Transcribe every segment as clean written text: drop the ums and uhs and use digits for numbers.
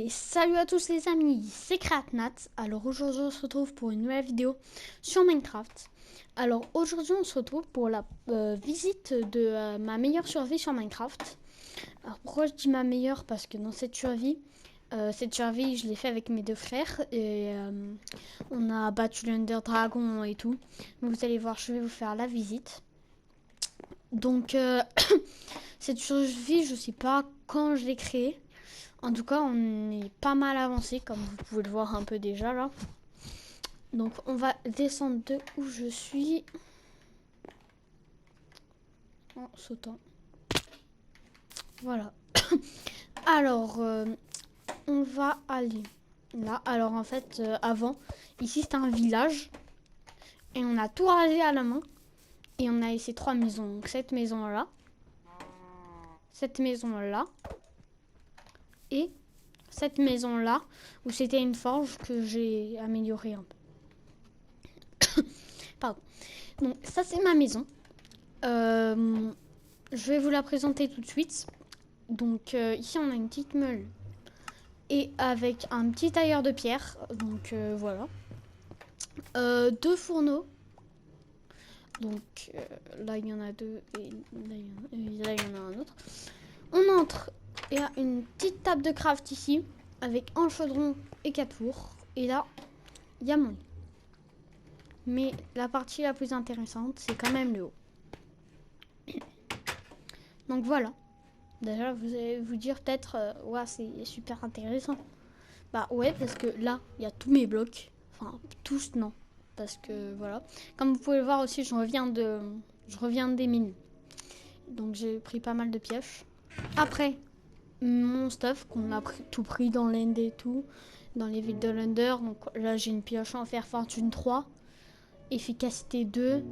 Et salut à tous les amis, c'est Creatnat. Alors aujourd'hui on se retrouve pour une nouvelle vidéo sur Minecraft. Alors aujourd'hui on se retrouve pour la visite de ma meilleure survie sur Minecraft. Alors pourquoi je dis ma meilleure? Parce que dans cette survie je l'ai fait avec mes deux frères et on a battu l'Under Dragon et tout. Mais vous allez voir, je vais vous faire la visite. Donc cette survie, je sais pas quand je l'ai créée. En tout cas, on est pas mal avancé, comme vous pouvez le voir un peu déjà là. Donc, on va descendre de où je suis. En sautant. Voilà. Alors, on va aller là. Alors, en fait, avant, ici c'était un village. Et on a tout rasé à la main. Et on a laissé 3 maisons. Donc, cette maison-là. Cette maison-là. Et cette maison-là. Où c'était une forge que j'ai améliorée un peu. Pardon. Donc ça c'est ma maison. Je vais vous la présenter tout de suite. Donc ici on a une petite meule et avec un petit tailleur de pierre. Donc voilà. 2 fourneaux. Donc là il y en a 2 et là il y en a un autre. On entre, il y a une petite table de craft ici avec un chaudron et 4 fours. Et là il y a mon lit. Mais la partie la plus intéressante c'est quand même le haut. Donc voilà. Déjà, vous allez vous dire peut-être, ouais, c'est super intéressant. Bah ouais, parce que là, il y a tous mes blocs. Enfin, tous, non. Parce que voilà. Comme vous pouvez le voir aussi, je reviens des mines. Donc j'ai pris pas mal de pioches. Après, mon stuff qu'on a tout pris dans l'end et tout. Dans les villes de l'Under. Donc là, j'ai une pioche en fer fortune 3. Efficacité 2.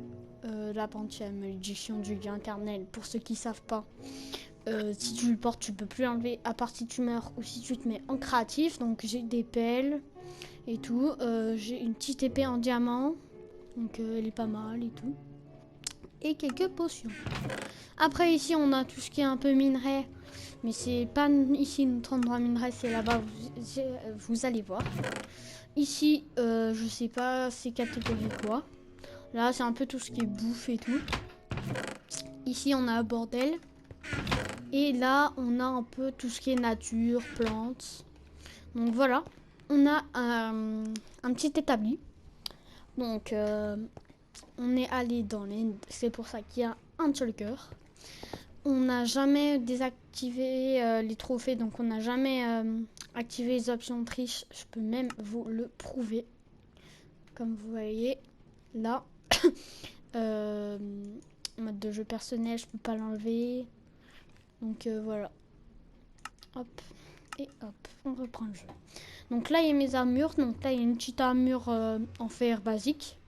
La pentième malédiction du dieu internel. Pour ceux qui savent pas. Si tu le portes, tu peux plus l'enlever à part si tu meurs ou si tu te mets en créatif. Donc j'ai des pelles et tout. J'ai une petite épée en diamant. Donc elle est pas mal et tout. Et quelques potions. Après ici on a tout ce qui est un peu minerai. Mais c'est pas ici notre endroit minerai, c'est là-bas, vous allez voir. Ici, je sais pas c'est catégorie quoi. Là c'est un peu tout ce qui est bouffe et tout. Ici on a un bordel. Et là, on a un peu tout ce qui est nature, plantes. Donc voilà, on a un petit établi. Donc, on est allé dans les... C'est pour ça qu'il y a un shulker. On n'a jamais désactivé les trophées, donc on n'a jamais activé les options de triche. Je peux même vous le prouver. Comme vous voyez, là. Mode de jeu personnel, je peux pas l'enlever. Donc voilà. Hop. Et hop, on reprend le jeu. Donc là, il y a mes armures. Donc là, il y a une petite armure en fer basique.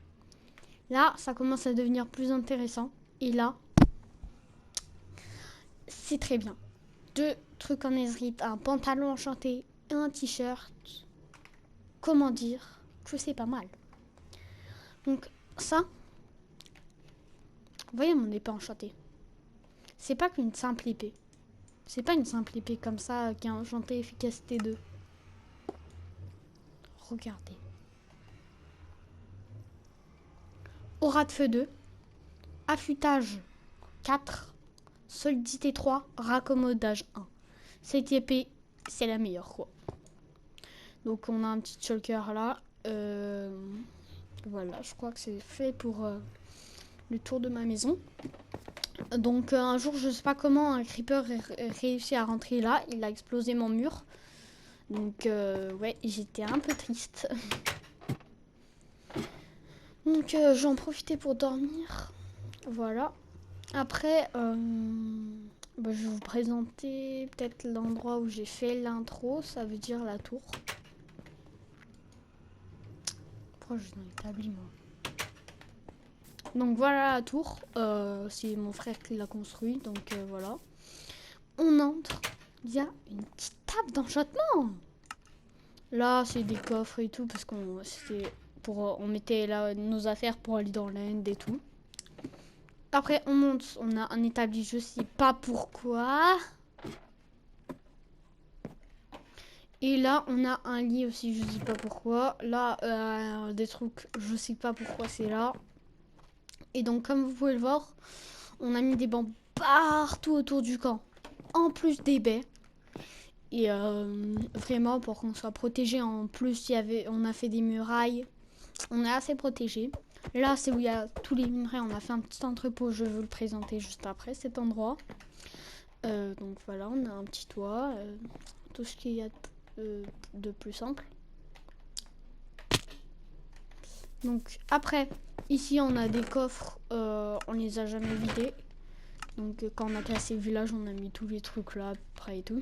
Là, ça commence à devenir plus intéressant. Et là, c'est très bien. 2 trucs en netherite, un pantalon enchanté et un t-shirt. Comment dire que c'est pas mal. Donc ça, vous voyez mon épée enchantée. C'est pas qu'une simple épée. C'est pas une simple épée comme ça qui a enchanté efficacité 2. Regardez. Aura de feu 2. Affûtage 4. Solidité 3. Raccommodage 1. Cette épée, c'est la meilleure quoi. Donc on a un petit shulker là. Voilà, je crois que c'est fait pour le tour de ma maison. Donc un jour, je sais pas comment, un creeper réussi à rentrer là. Il a explosé mon mur. Donc ouais, j'étais un peu triste. Donc j'en profitais pour dormir. Voilà. Après, je vais vous présenter peut-être l'endroit où j'ai fait l'intro. Ça veut dire la tour. Pourquoi je suis dans l'établi, moi? Donc voilà la tour. C'est mon frère qui l'a construit. Donc voilà. On entre. Il y a une petite table d'enchantement. Là, c'est des coffres et tout. Parce qu'on on mettait là nos affaires pour aller dans l'end et tout. Après, on monte. On a un établi. Je sais pas pourquoi. Et là, on a un lit aussi, je sais pas pourquoi. Là, des trucs, je sais pas pourquoi c'est là. Et donc, comme vous pouvez le voir, on a mis des bancs partout autour du camp. En plus des baies. Et vraiment, pour qu'on soit protégé. En plus, on a fait des murailles. On est assez protégé. Là, c'est où il y a tous les minerais. On a fait un petit entrepôt. Je vais vous le présenter juste après cet endroit. Donc voilà, on a un petit toit. Tout ce qu'il y a de plus simple. Donc après, ici on a des coffres, on les a jamais vidés. Donc quand on a classé le village, on a mis tous les trucs là, après et tout.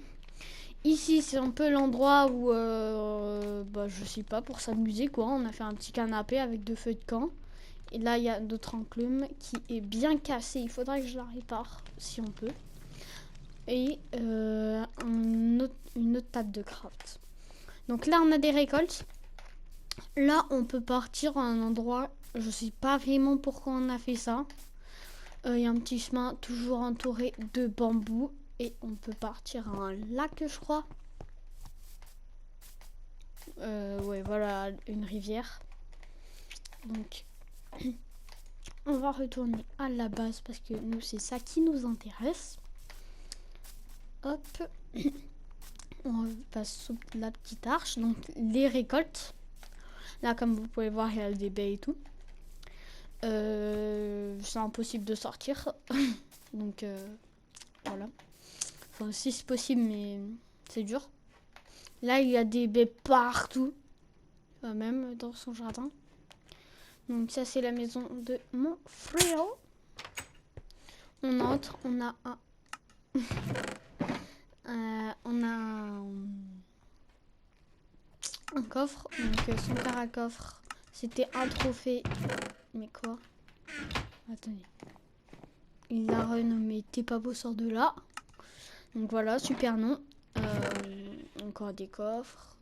Ici c'est un peu l'endroit où, je sais pas, pour s'amuser quoi. On a fait un petit canapé avec 2 feux de camp. Et là il y a notre enclume qui est bien cassée. Il faudra que je la répare si on peut. Et une autre table de craft. Donc là on a des récoltes. Là, on peut partir à un endroit, je sais pas vraiment pourquoi on a fait ça. Il y a un petit chemin toujours entouré de bambous et on peut partir à un lac, je crois. Ouais, voilà, une rivière. Donc, on va retourner à la base parce que nous, c'est ça qui nous intéresse. Hop. On passe sous la petite arche. Donc, les récoltes. Là, comme vous pouvez voir, il y a des baies et tout. C'est impossible de sortir. Donc, voilà. Enfin, si c'est possible, mais c'est dur. Là, il y a des baies partout. Même dans son jardin. Donc, ça, c'est la maison de mon frère. On entre, on a un... on a un coffre. Donc, son père à coffre, c'était un trophée. Mais quoi? Attendez. Il l'a renommé T'es pas beau, sort de là. Donc voilà, super nom. Encore des coffres.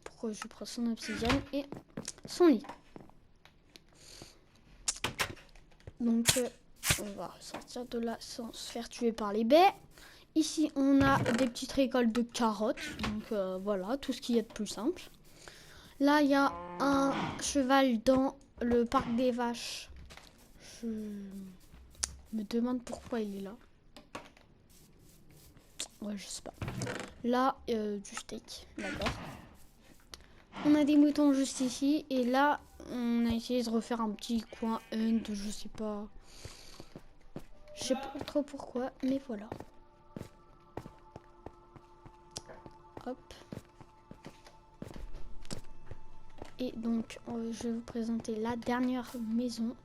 Pourquoi je prends son obsidienne et son lit. Donc on va sortir de là sans se faire tuer par les baies. Ici on a des petites récoltes de carottes. Donc voilà, tout ce qu'il y a de plus simple. Là il y a un cheval dans le parc des vaches. Je me demande pourquoi il est là. Ouais, je sais pas. Là, du steak, d'accord. On a des moutons juste ici. Et là, on a essayé de refaire un petit coin hunt, je sais pas. Je sais pas trop pourquoi, mais voilà. Hop. Et donc, je vais vous présenter la dernière maison.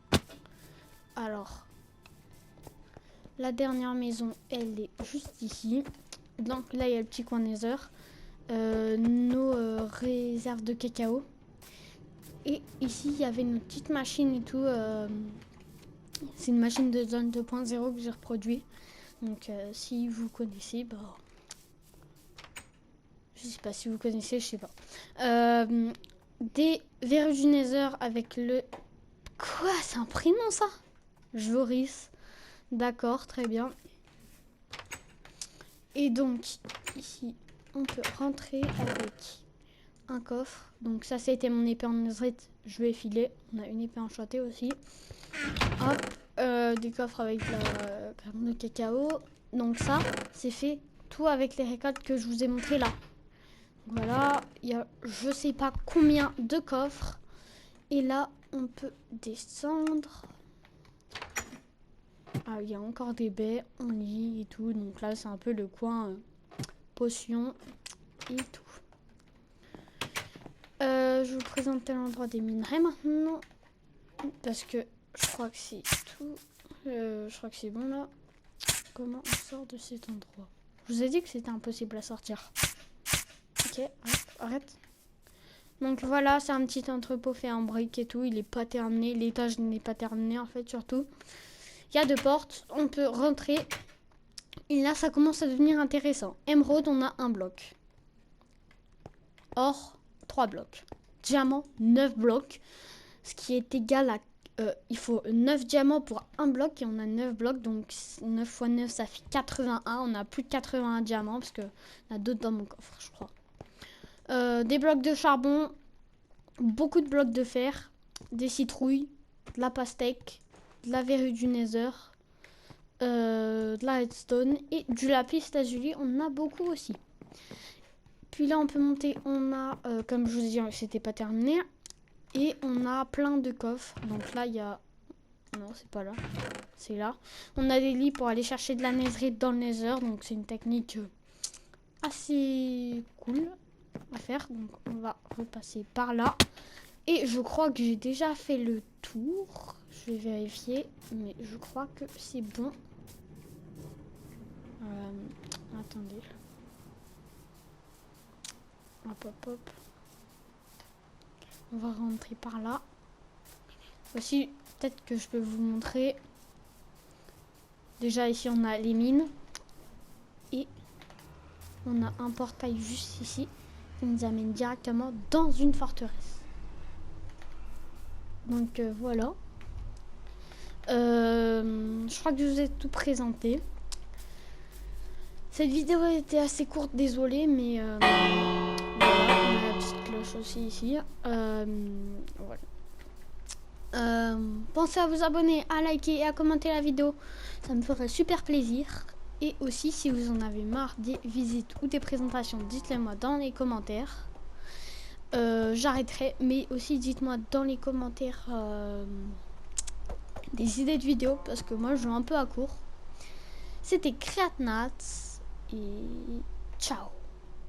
Alors, la dernière maison, elle est juste ici. Donc là, il y a le petit coin Nether. Nos réserves de cacao. Et ici, il y avait une petite machine et tout. C'est une machine de zone 2.0 que j'ai reproduit. Donc, si vous connaissez, bah... Je sais pas si vous connaissez, je sais pas. Des verrues du Nether avec le... Quoi? C'est un prénom, ça? Joris. D'accord, très bien. Et donc, ici, on peut rentrer avec un coffre. Donc ça, c'était mon épée en netherite. Je vais filer. On a une épée enchantée aussi. Hop, des coffres avec la graine de cacao. Donc ça, c'est fait tout avec les récoltes que je vous ai montré là. Voilà, il y a je sais pas combien de coffres. Et là, on peut descendre. Ah, il y a encore des baies, on lit et tout. Donc là, c'est un peu le coin potion et tout. Je vais vous présenter l'endroit des minerais maintenant. Parce que je crois que c'est tout. Je crois que c'est bon là. Comment on sort de cet endroit? Je vous ai dit que c'était impossible à sortir. Ok, arrête. Donc voilà, c'est un petit entrepôt fait en briques et tout. Il est pas terminé. L'étage n'est pas terminé en fait, surtout. Il y a 2 portes. On peut rentrer. Et là, ça commence à devenir intéressant. Émeraude, on a un bloc. Or, 3 blocs. Diamant, 9 blocs. Ce qui est égal à... il faut 9 diamants pour un bloc. Et on a 9 blocs. Donc 9 x 9, ça fait 81. On a plus de 81 diamants. Parce qu'on a d'autres dans mon coffre, je crois. des blocs de charbon, beaucoup de blocs de fer, des citrouilles, de la pastèque, de la verrue du nether, de la redstone et du lapis lazuli. On en a beaucoup aussi. Puis là, on peut monter. On a, comme je vous ai dit, c'était pas terminé. Et on a plein de coffres. Donc là, il y a... Non, c'est pas là. C'est là. On a des lits pour aller chercher de la netherite dans le nether. Donc c'est une technique assez cool à faire. Donc on va repasser par là. Et je crois que j'ai déjà fait le tour. Je vais vérifier. Mais je crois que c'est bon. Attendez. Hop, hop, hop. On va rentrer par là. Aussi, peut-être que je peux vous montrer. Déjà, ici, on a les mines. Et on a un portail juste ici qui nous amène directement dans une forteresse. Donc, voilà. Je crois que je vous ai tout présenté. Cette vidéo était assez courte, désolée, mais voilà, on a la petite cloche aussi ici. Voilà. Pensez à vous abonner, à liker et à commenter la vidéo, ça me ferait super plaisir. Et aussi, si vous en avez marre des visites ou des présentations, dites-le moi dans les commentaires. J'arrêterai, mais aussi dites-moi dans les commentaires des idées de vidéos, parce que moi je joue un peu à court. C'était Creatnats et ciao.